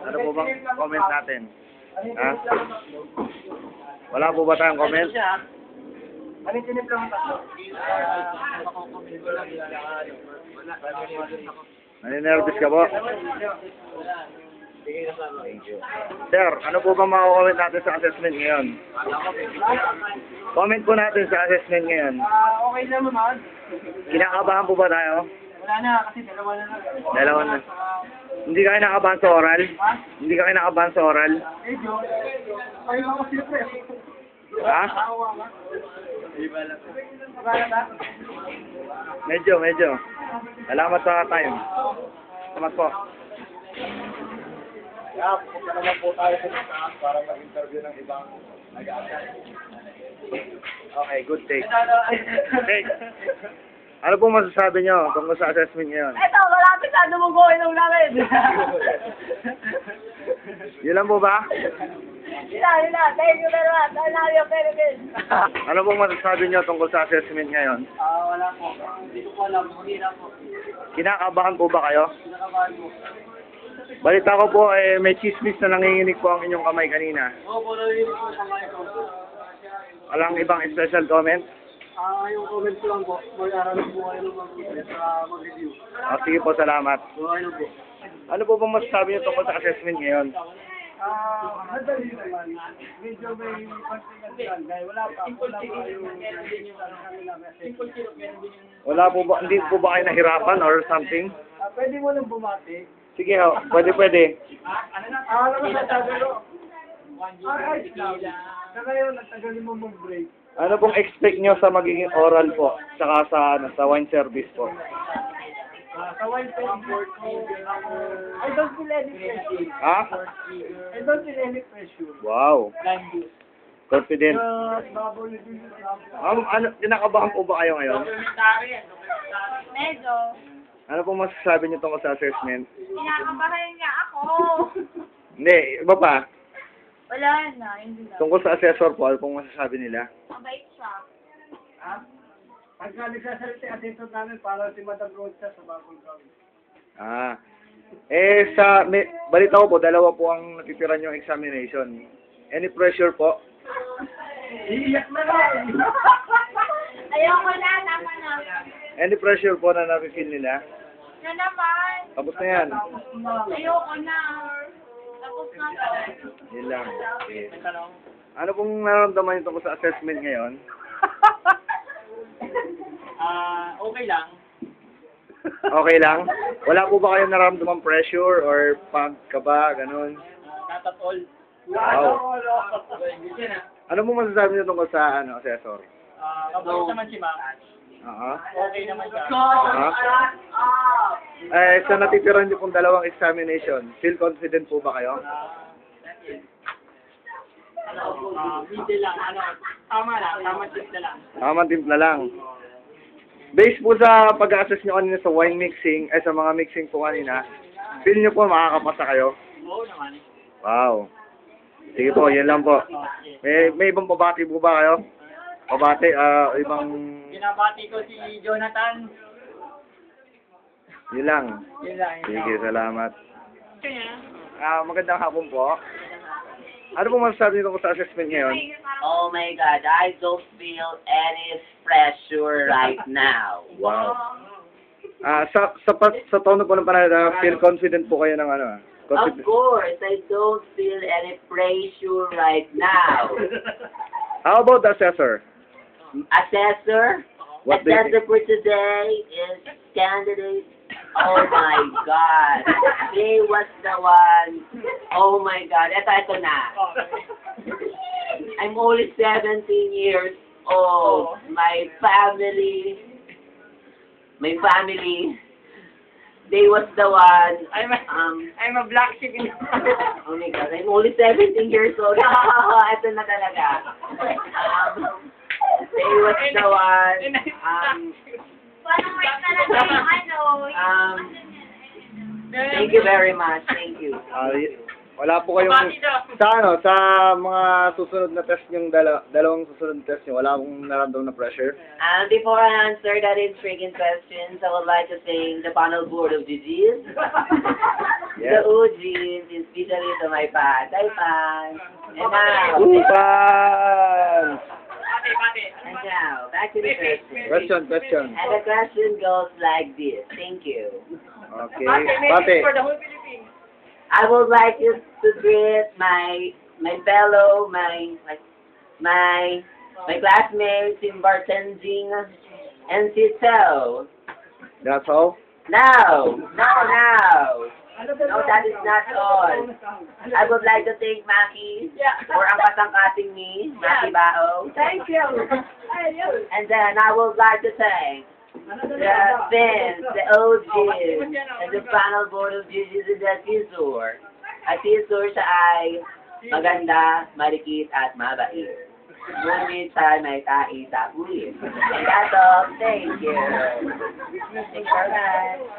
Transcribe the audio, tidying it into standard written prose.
Ano po bang comment natin? Ha? Wala po ba tayong comment? Ano tinip lang tatlo? Naninervous ka po? Thank you. Sir, ano po ba mako-comment natin sa assessment ngayon? Comment po natin sa assessment ngayon. Okay lang naman. Kinakabahan po ba tayo? Wala na, kasi dalawa na lang. Dalawa na. Hindi ka kinakabahan sa oral? Hindi ka kinakabahan sa oral? Medyo. Ay, ako siyempre. Ha? Medyo. Salamat sa time. Salamat po. Punta naman po tayo sa taas para mag-interview ng ibang nag-aaral. Okay, good take. Take. Ano pong masasabi nyo tungkol sa assessment ngayon? Eto, malapit na dumuguin ng langit. Yun lang po ba? Yun na. Thank you very much. I love you, Philippines. Ano pong masasabi nyo tungkol sa assessment ngayon? Wala po. Hindi ko po alam. Hindi na po. Kinakabahan po ba kayo? Kinakabahan po. Balita ko po, may chismis na nanginginig po ang inyong kamay kanina. Oo, po narinig po sa mga ito. Walang ibang special comment? Yung comment ko lang po. Mag-aralan po kayo ng mag-review. Sige po, salamat. Okay lang po. Ano po bang masasabi nyo tungkol sa assessment ngayon? Madali naman. Medyo may pagkakas dahil wala pa yung Wala po ba, hindi po ba kayo nahirapan or something? pwede mo lang bumati. Sige ho, pwede. Alam mo sa tagalo. Ayos lang. Sa ngayon, nagtagal mo mag-break. Ano pong expect nyo sa magiging oral po, saka sa wine service po? Sa wine service, I don't feel any pressure. Ha? I don't feel any pressure. Wow, confident. Baboy din. Kinakabahan po ba kayo ngayon? Medyo. Ano pong masasabi nyo tungkol sa assessment? Kinakabahan niya ako. Hindi, iba pa. Wala na, hindi na. Tungkol sa assessor po, ano pong masasabi nila? Mabait siya. Pagka nagsasalita yung attendant namin, para si Madam Rocha sa bagong gawin. Balita ko po, dalawa po ang natitira yung examination. Any pressure po? Iiyak na lang! Ayoko na, tama na. Any pressure po na nafe-feel nila? Na naman. Tapos na yan. Ayoko na. Tapos na to. Yun lang. Okay. Ano pong nararamdaman nyo tungkol sa assessment ngayon? Okay lang. Okay lang? Wala po ba kayong nararamdaman pressure or pagkaba, ganun? Not at all. Wow. Ano pong masasabi nyo tungkol sa assessor? Kapag naman si Ma'am. Okay naman siya. Sa natitira nyo pong dalawang examination, feel confident po ba kayo? Middle lang. Tama lang. Tama timpla lang. Tamang timpla lang. Based po sa pag-assess nyo kanina sa wine mixing, sa mga mixing po kanina, feel nyo po makakapasa kayo? Oo naman. Wow. Sige po, yan lang po. May ibang pabati po ba kayo? Pabati, ibang... Binabati ko si Jonathan. Yun lang. Yun lang. Sige, salamat. Kaya? Magandang hapon po. Ano po masasabi nyo sa assessment ngayon? Oh my God, I don't feel any pressure right now. Wow. Sa tono po ng panahon, feel confident po kayo ng Of course, I don't feel any pressure right now. How about the assessor? Assessor? What do you Assessor for today is candidate. Oh my God. He was the one. Oh my God. Ito na. I'm only 17 years old. My family, they was the one. I'm a black sheep in Oh my God, I'm only 17 years old. Ito na talaga. They was the one. Parang may talaga yung Thank you very much. Thank you. Wala po kayong, sa mga susunod na test yung dalawang susunod na test nyo, wala akong naramdaman na pressure. And before I answer that intriguing questions, I would like to thank the panel board of GGs, the Yes. OGs, especially to my patay fans. And now, Upan! and now, back to the question. Question. And the question goes like this. Thank you. Okay. Pate. I would like you to greet my fellow, my classmates in bartending and so. That's all? No, that is not all. I would like to thank Maki for ang kasangkating ni Maki Bao. Thank you. And then I would like to thank the fans, the OGs, and the panel board of GGs in the Tizur. At Tizur siya ay maganda, marikit, at mabait. Ngunit siya may tai sa puwis. And that's all. Thank you. Thank you very much.